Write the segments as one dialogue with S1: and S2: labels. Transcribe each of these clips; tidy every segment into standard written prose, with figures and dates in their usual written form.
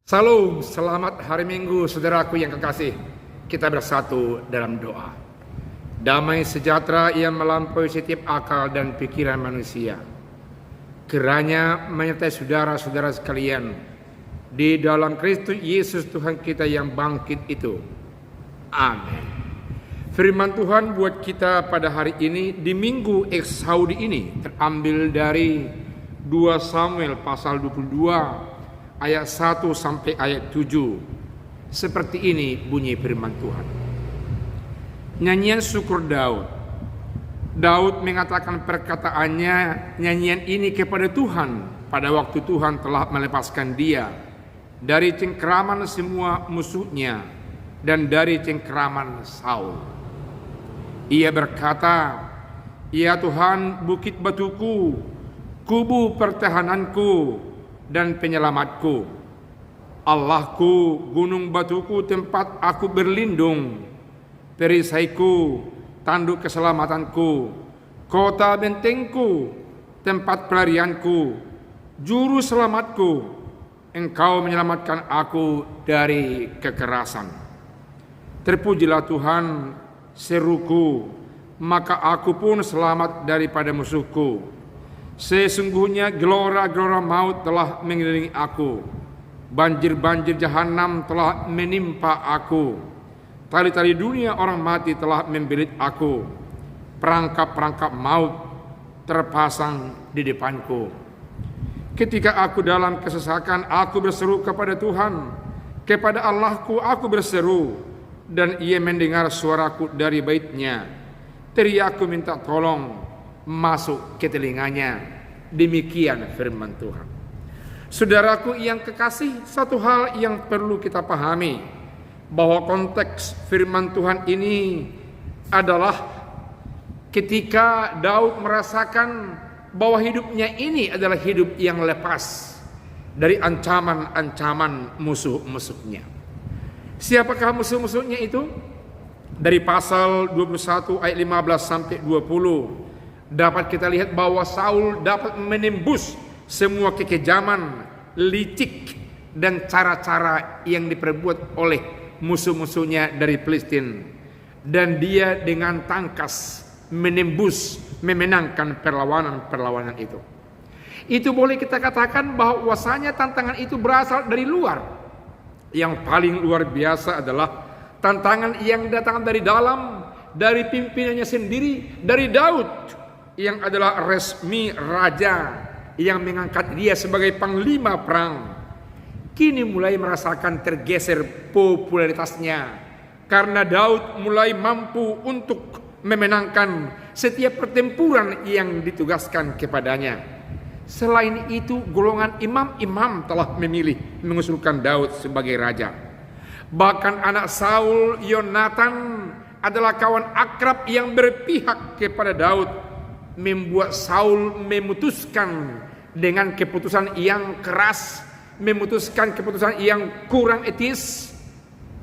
S1: Salam, selamat hari Minggu saudaraku yang kekasih. Kita bersatu dalam doa. Damai sejahtera yang melampaui setiap akal dan pikiran manusia, kiranya menyertai saudara-saudara sekalian di dalam Kristus Yesus Tuhan kita yang bangkit itu. Amin. Firman Tuhan buat kita pada hari ini di Minggu Eksaudi ini terambil dari 2 Samuel pasal 22 ayat 1 sampai ayat 7. Seperti ini bunyi firman Tuhan. Nyanyian syukur Daud. Daud mengatakan perkataannya, nyanyian ini kepada Tuhan pada waktu Tuhan telah melepaskan dia dari cengkeraman semua musuhnya dan dari cengkeraman Saul. Ia berkata, "Ya Tuhan, bukit batuku, kubu pertahananku dan penyelamatku, Allahku, gunung batuku, tempat aku berlindung, perisaiku, tanduk keselamatanku, kota bentengku, tempat pelarianku, juru selamatku, Engkau menyelamatkan aku dari kekerasan. Terpujilah Tuhan, seruku, maka aku pun selamat daripada musuhku. Sesungguhnya gelora-gelora maut telah mengelilingi aku, banjir-banjir jahanam telah menimpa aku, tali-tali dunia orang mati telah membelit aku, perangkap-perangkap maut terpasang di depanku. Ketika aku dalam kesesakan, aku berseru kepada Tuhan, kepada Allahku aku berseru, dan Ia mendengar suaraku dari bait-Nya. Teriakku minta tolong, masuk ke telinganya." Demikian firman Tuhan. Saudaraku yang kekasih, satu hal yang perlu kita pahami, bahwa konteks firman Tuhan ini adalah ketika Daud merasakan bahwa hidupnya ini adalah hidup yang lepas dari ancaman-ancaman musuh-musuhnya. Siapakah musuh-musuhnya itu? Dari pasal 21 ayat 15 sampai 20 dapat kita lihat bahwa Saul dapat menembus semua kekejaman, licik, dan cara-cara yang diperbuat oleh musuh-musuhnya dari Filistin. Dan dia dengan tangkas menembus, memenangkan perlawanan-perlawanan itu. Itu boleh kita katakan bahwasanya tantangan itu berasal dari luar. Yang paling luar biasa adalah tantangan yang datang dari dalam, dari pimpinannya sendiri, dari Daud, yang adalah resmi raja yang mengangkat dia sebagai panglima perang. Kini mulai merasakan tergeser popularitasnya karena Daud mulai mampu untuk memenangkan setiap pertempuran yang ditugaskan kepadanya. Selain itu, golongan imam-imam telah memilih mengusulkan Daud sebagai raja. Bahkan anak Saul, Yonatan, adalah kawan akrab yang berpihak kepada Daud, membuat Saul memutuskan dengan keputusan yang keras, memutuskan keputusan yang kurang etis,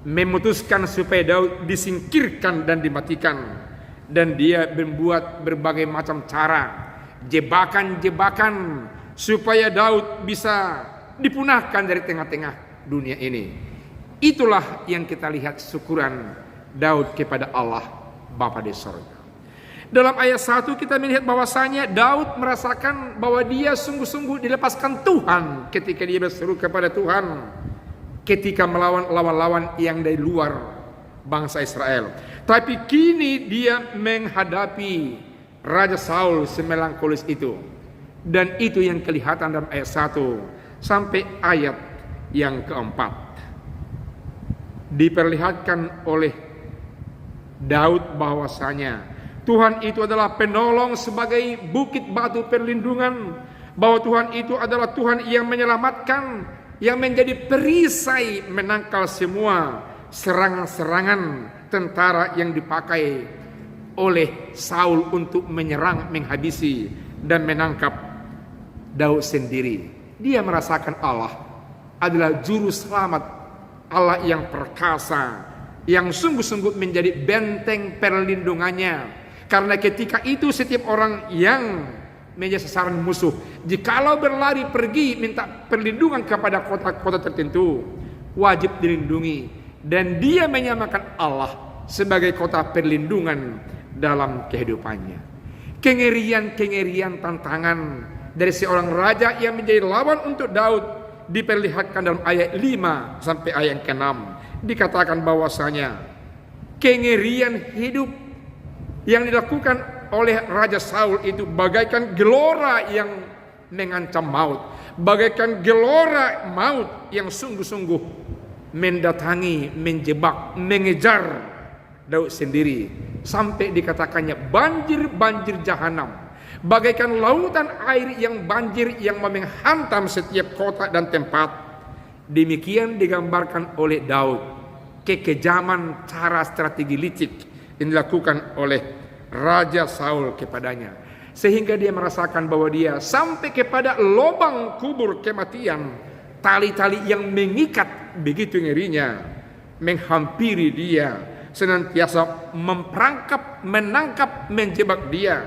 S1: memutuskan supaya Daud disingkirkan dan dimatikan. Dan dia membuat berbagai macam cara, jebakan-jebakan, supaya Daud bisa dipunahkan dari tengah-tengah dunia ini. Itulah yang kita lihat syukuran Daud kepada Allah Bapa di sorga. Dalam ayat 1 kita melihat bahwasanya Daud merasakan bahwa dia sungguh-sungguh dilepaskan Tuhan ketika dia berseru kepada Tuhan, ketika melawan lawan-lawan yang dari luar bangsa Israel. Tapi kini dia menghadapi Raja Saul semelankolis itu. Dan itu yang kelihatan dalam ayat 1 sampai ayat yang keempat. Diperlihatkan oleh Daud bahwasanya Tuhan itu adalah penolong sebagai bukit batu perlindungan, bahwa Tuhan itu adalah Tuhan yang menyelamatkan, yang menjadi perisai menangkal semua serangan-serangan tentara yang dipakai oleh Saul untuk menyerang, menghabisi, dan menangkap Daud sendiri. Dia merasakan Allah adalah juru selamat, Allah yang perkasa, yang sungguh-sungguh menjadi benteng perlindungannya. Karena ketika itu setiap orang yang menjadi sasaran musuh. Jikalau berlari pergi minta perlindungan kepada kota-kota tertentu, wajib dilindungi. Dan dia menyamakan Allah sebagai kota perlindungan dalam kehidupannya. Kengerian-kengerian tantangan dari seorang raja yang menjadi lawan untuk Daud diperlihatkan dalam ayat 5 sampai ayat ke-6. Dikatakan bahwasanya kengerian hidup yang dilakukan oleh Raja Saul itu bagaikan gelora yang mengancam maut, bagaikan gelora maut yang sungguh-sungguh mendatangi, menjebak, mengejar Daud sendiri, sampai dikatakannya banjir-banjir jahanam, bagaikan lautan air yang banjir yang menghantam setiap kota dan tempat. Demikian digambarkan oleh Daud kekejaman cara strategi licik yang dilakukan oleh Raja Saul kepadanya, sehingga dia merasakan bahwa dia sampai kepada lubang kubur kematian. Tali-tali yang mengikat begitu ngerinya menghampiri dia, senantiasa memperangkap, menangkap, menjebak dia.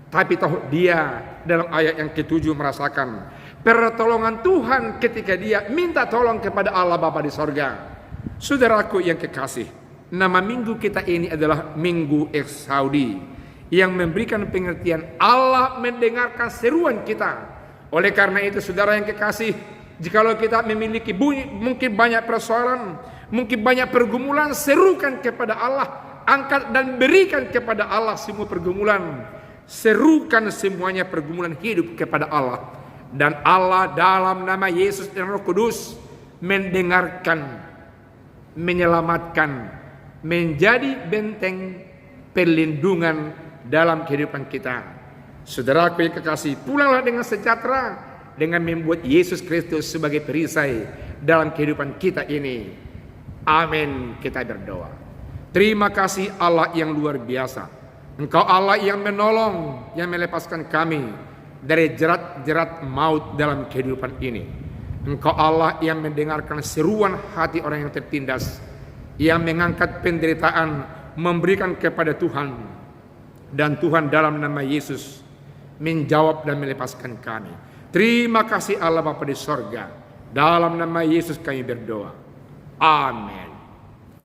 S1: Tapi tahu dia dalam ayat yang ke-7 merasakan pertolongan Tuhan ketika dia minta tolong kepada Allah Bapa di sorga. Saudaraku yang kekasih, nama minggu kita ini adalah Minggu Eksaudi, yang memberikan pengertian Allah mendengarkan seruan kita. Oleh karena itu saudara yang kekasih, jikalau kita memiliki mungkin banyak persoalan, mungkin banyak pergumulan, serukan kepada Allah, angkat dan berikan kepada Allah semua pergumulan. Serukan semuanya pergumulan hidup kepada Allah, dan Allah dalam nama Yesus dan Roh Kudus mendengarkan, menyelamatkan, menjadi benteng perlindungan dalam kehidupan kita. Saudaraku yang kekasih, pulanglah dengan sejahtera dengan membuat Yesus Kristus sebagai perisai dalam kehidupan kita ini. Amin. Kita berdoa. Terima kasih Allah yang luar biasa. Engkau Allah yang menolong, yang melepaskan kami dari jerat-jerat maut dalam kehidupan ini. Engkau Allah yang mendengarkan seruan hati orang yang tertindas, yang mengangkat penderitaan, memberikan kepada Tuhan. Dan Tuhan dalam nama Yesus menjawab dan melepaskan kami. Terima kasih Allah Bapa di sorga. Dalam nama Yesus kami berdoa. Amin.